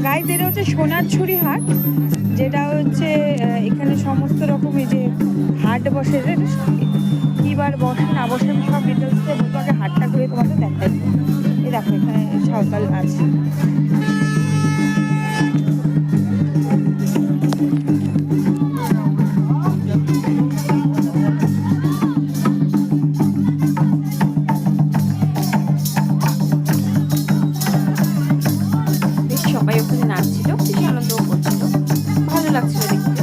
Guys এটা হচ্ছে সোনারছড়ি হাট, যেটা হচ্ছে এখানে সমস্ত রকম এই যে হাট বসে, কী বার বসে না বসে আমি সব ডিটেলসে বলবো। আগে হাটটা করে তোমাদের দেখাই। এই দেখো এখানে সাঁওতাল আছে। সবাই ওখানে নাচছিল, বেশি আনন্দও করছিল, ভালো লাগছিল দেখতে।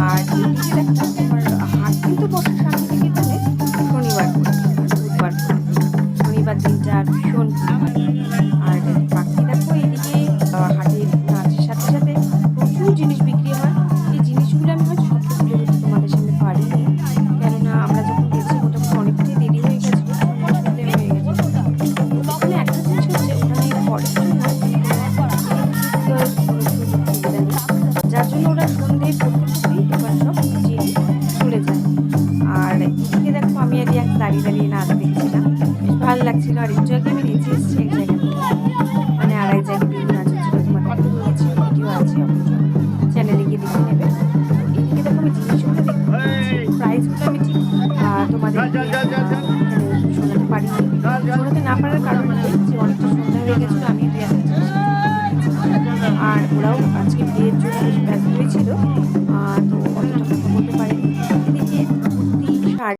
আর এইদিকে দেখো তোমার হাট কিন্তু বসে সামনে দিকে তাহলে শনিবার করে, বুধবার করে, শনিবার দিনটা আর ভীষণ। আর বাকি দেখো এইদিকে হাটের নাচের সাথে সাথে প্রচুর জিনিস বিক্রি হয়। এই জিনিসগুলো আমি হয়তো সব তুলে ধরতে তোমাদের সামনে পারিনি, কেননা আমরা যখন গেছি মোটামুটি অনেকটাই দেরি হয়ে গেছিলো, সন্ধ্যে হয়ে গেছে। ওখানে একটা জিনিস হচ্ছে ওখানে পরের জন্য, যার জন্য ওরা সন্ধ্যে প্রত্যেকটি দোকান সব জিনিস চলে যায়। আর এদিকে দেখো আমি আর এক দাঁড়িয়ে দাঁড়িয়ে নাচ দেখছিলাম, বেশ ভালো লাগছিল। আর একটু আগে আমি নিচে এসেছি এক জায়গা থেকে, মানে আর এক জায়গায় বিভিন্ন নাচ হচ্ছিল, তোমাদের নিয়েছি ভিডিও আছে, চ্যানেলে গিয়ে দেখে নেবে। এদিকে দেখো আমি জিনিসগুলো দেখতে পাচ্ছি, প্রাইসগুলো আমি ঠিক তোমাদের এখানে শোনাতে পারিনি। শোনাতে না পারার কারণ যে অনেকটা সন্ধ্যা হয়ে গেছিলো,